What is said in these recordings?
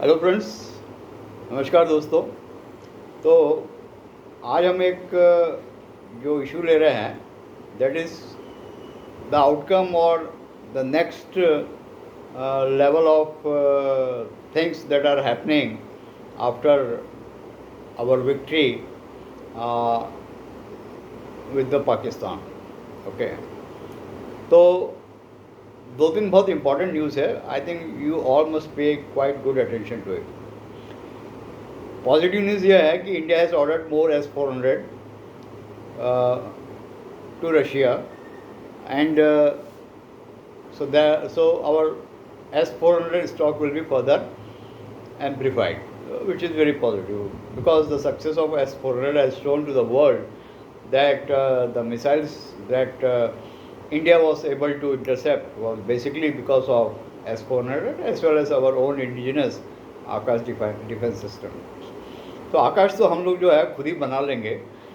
Hello friends, नमस्कार दोस्तों। तो आज हम एक जो इशू ले रहे हैं, दैट इज़ द आउटकम और the next level of things that are happening after our victory with the Pakistan. Okay, तो दो तीन बहुत इंपॉर्टेंट न्यूज़ है। I think you all must pay quite good attention to it. Positive news यह है कि India has ordered more S-400 to Russia, and so our S-400 stock will be further amplified, which is very positive, because the success of S-400 has shown to the world that the missiles that India was able to intercept was basically because of S-400 as well as our own indigenous Akash defense system. तो आकाश तो हम लोग जो है खुद ही बना लेंगे,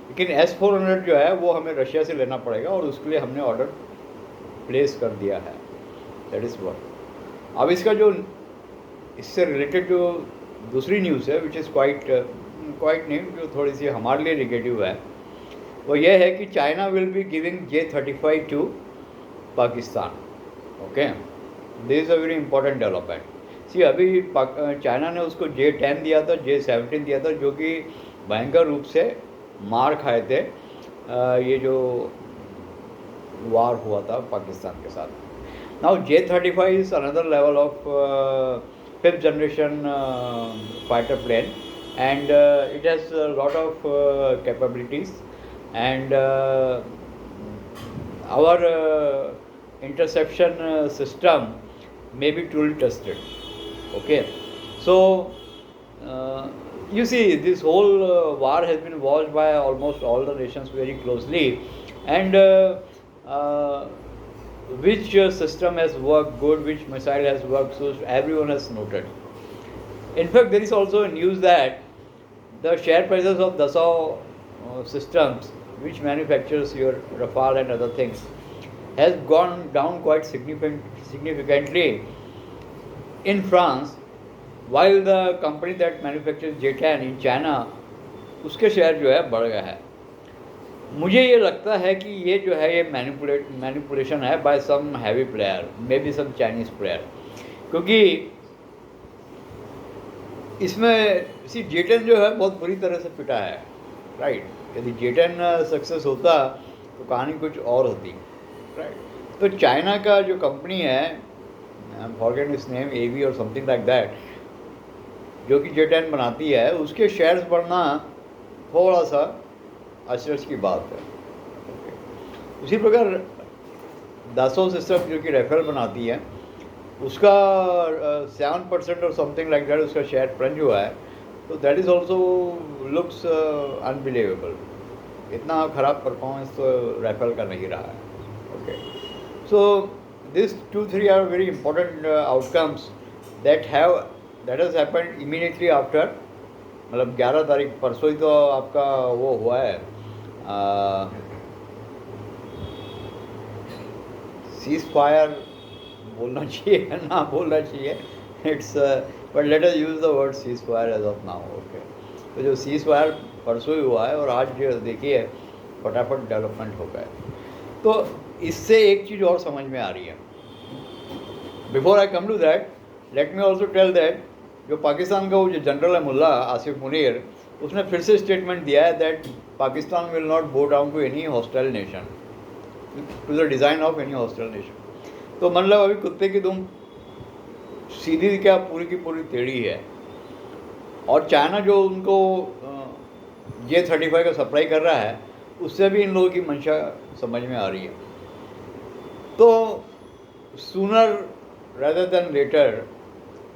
लेकिन S-400 जो है वो हमें रशिया से लेना पड़ेगा, और उसके लिए हमने ऑर्डर प्लेस कर दिया है। That is what. अब इसका जो इससे रिलेटेड जो दूसरी न्यूज़ है, विच इज़ क्वाइट नहीं, जो थोड़ी सी हमारे लिए निगेटिव है, वो ये है कि China will be giving J-35 to Pakistan. Okay, this is a very important development. See, अभी चाइना ने उसको J-10 दिया था, J-17 दिया था, जो कि भयंकर रूप से मार खाए थे ये जो वार हुआ था पाकिस्तान के साथ। Now J-35 is another level of fifth generation fighter plane, and it has lot of capabilities, and our interception system may be truly tested. Okay, so you see, this whole war has been watched by almost all the nations very closely, and which system has worked good, which missile has worked, so everyone has noted. In fact, there is also news that the share prices of Dassault systems, which manufactures your Rafale and other things, has gone down quite significantly in France, while the company that manufactures J-10 in China, उसके share जो है बढ़ गया है। मुझे ये लगता है कि ये जो है ये मैनिपुलेशन है by some heavy player, maybe some Chinese player, क्योंकि इसमें J-10 जो है बहुत बुरी तरह से पिटा है, राइट। यदि J-10 सक्सेस होता तो कहानी कुछ और होती, राइट। तो चाइना का जो कंपनी है, I am forgetting it's name, AV और समथिंग लाइक दैट, जो कि J-10 बनाती है, उसके शेयर्स बढ़ना थोड़ा सा अचरज की बात है। उसी प्रकार Dassault सिस्टम जो कि राइफल बनाती है, उसका 7% और समथिंग लाइक दैट उसका शेयर प्लंज हुआ है, तो that is also looks unbelievable. इतना ख़राब परफॉर्मेंस तो राइफल का नहीं रहा है। Okay, so this 2-3 are very important outcomes that has happened immediately after, मतलब 11 तारीख, परसों ही तो आपका वो हुआ है, सीज फायर बोलना चाहिए ना बोलना चाहिए, it's but let us use the word ceasefire as of now. Okay, तो जो सीज फायर परसों ही हुआ है, और आज जो देखिए फटाफट डेवलपमेंट हो गया है। तो इससे एक चीज़ और समझ में आ रही है। Before I come to that, let me also tell that जो पाकिस्तान का वो जो जनरल है मुल्ला आसिफ मुनीर, उसने फिर से स्टेटमेंट दिया है that Pakistan will not bow down to any hostile nation, to the design of any hostile nation. तो मतलब अभी कुत्ते की दुम सीधी क्या पूरी की पूरी टेढ़ी है, और चाइना जो उनको J-35 का सप्लाई कर रहा है, उससे भी इन लोगों की मंशा समझ में आ रही है। तो sooner rather than later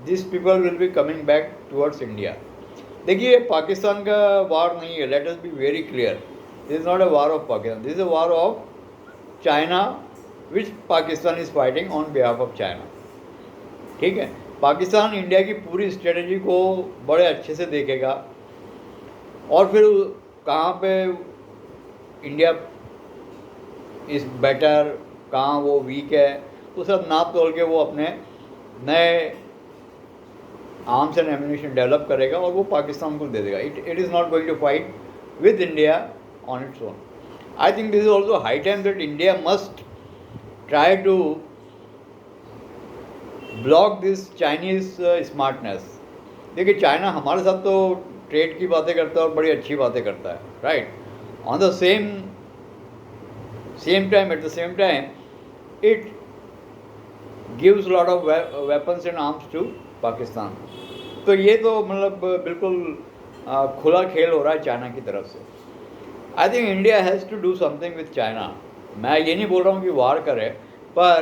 these people will be coming back towards India. देखिए, पाकिस्तान का वार नहीं है, let us be very clear, this is not a war of Pakistan, this is a war of China, which Pakistan is fighting on behalf of China। ठीक है, Pakistan India की पूरी strategy को बड़े अच्छे से देखेगा, और फिर कहाँ पे इंडिया इज़ बेटर, कहाँ वो वीक है, तो सब नाप तोल के वो अपने नए आर्म्स एंड एम्यूनिशन डेवलप करेगा और वो पाकिस्तान को दे देगा. It is not going to fight with India on its own. I think this is also high time that India must try to block this Chinese smartness. देखिए, China हमारे साथ तो ट्रेड की बातें करता है और बड़ी अच्छी बातें करता है, right. On the same time, at the same time, it gives lot of weapons and arms to Pakistan. तो ये तो मतलब बिल्कुल खुला खेल हो रहा है चाइना की तरफ से. I think India has to do something with China. मैं ये नहीं बोल रहा हूँ कि वार करे, पर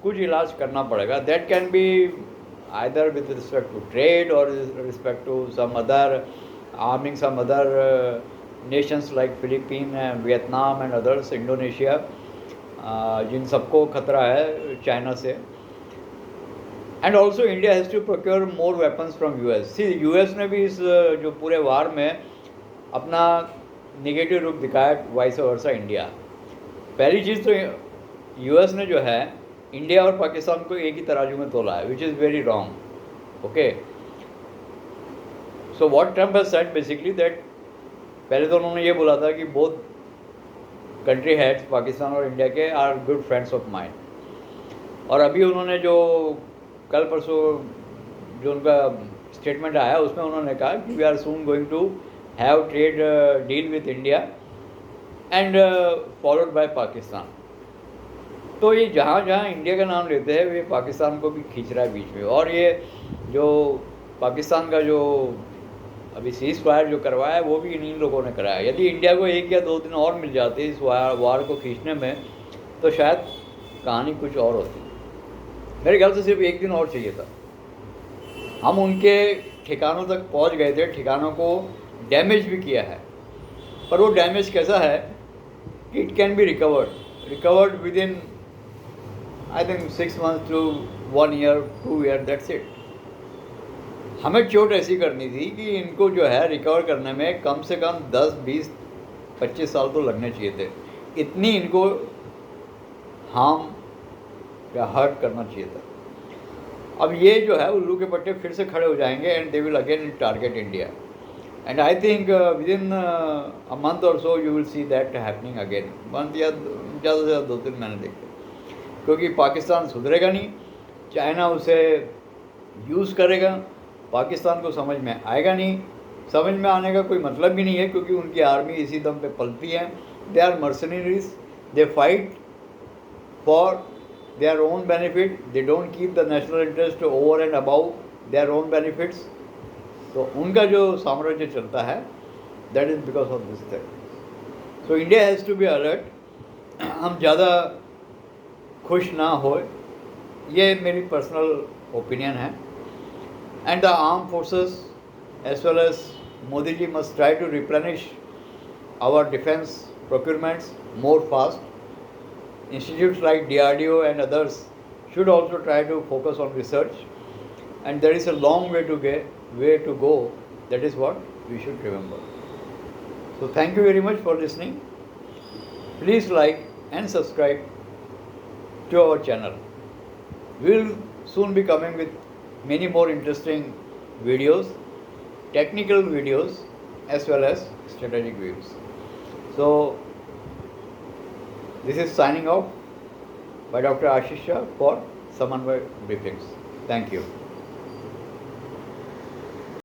कुछ इलाज करना पड़ेगा. That can be either with respect to trade or with respect to some other arming some other nations like Philippines and Vietnam and others, Indonesia, जिन सबको खतरा है चाइना से. And also India has to procure more weapons from US. See, US ने भी इस जो पूरे वार में अपना निगेटिव रुख दिखाया, वाइस वर्सा इंडिया. पहली चीज़ तो यूएस ने जो है इंडिया और पाकिस्तान को एक ही तराजू में तोला है, which is very wrong. Okay, so what Trump has said basically that, पहले तो उन्होंने ये बोला था कि बोथ कंट्री हेड्स, पाकिस्तान और इंडिया के, are good friends of mind. और अभी उन्होंने जो कल परसों जो उनका स्टेटमेंट आया उसमें उन्होंने कहा कि we are soon going to have trade deal with India and followed by Pakistan. तो ये जहाँ जहाँ इंडिया का नाम लेते हैं वे पाकिस्तान को भी खींच रहा है बीच में. और ये जो पाकिस्तान का जो अभी सीज फायर जो करवाया है वो भी इन्हीं लोगों ने कराया. यदि इंडिया को 1 या 2 दिन और मिल जाते इस वार को खींचने में तो शायद कहानी कुछ और होती. मेरे ख्याल से सिर्फ 1 दिन और चाहिए था. हम उनके ठिकानों तक पहुंच गए थे, ठिकानों को डैमेज भी किया है, पर वो डैमेज कैसा है कि it can be recovered with in I think 6 months to 1 year, 2 year, that's it. हमें चोट ऐसी करनी थी कि इनको जो है रिकवर करने में कम से कम 10, 20, 25 साल तो लगने चाहिए थे. इतनी इनको हार्म या हर्ट करना चाहिए था. अब ये जो है उल्लू के पट्टे फिर से खड़े हो जाएंगे and they will again target India. And I think within a month or so you will see that happening again. Month या ज़्यादा से ज़्यादा 2-3 महीने देखते, क्योंकि पाकिस्तान सुधरेगा नहीं. चाइना उसे यूज़ करेगा, पाकिस्तान को समझ में आएगा नहीं. समझ में आने का कोई मतलब भी नहीं है, क्योंकि उनकी आर्मी इसी दम पे पलती है. They are mercenaries, they fight for their own benefit. They don't keep the national interest over and above their own benefits. तो उनका जो साम्राज्य चलता है that is because of this thing. So India has to be alert. हम ज़्यादा खुश ना हो, ये मेरी पर्सनल ओपिनियन है. And the armed forces as well as Modi ji must try to replenish our defence procurements more fast. Institutes like DRDO and others should also try to focus on research, and there is a long way to go. That is what we should remember. So thank you very much for listening. Please like and subscribe to our channel. We will soon be coming with many more interesting videos, technical videos as well as strategic views. So this is signing off by Dr. Ashish Shah for Samanvay Briefings. Thank you.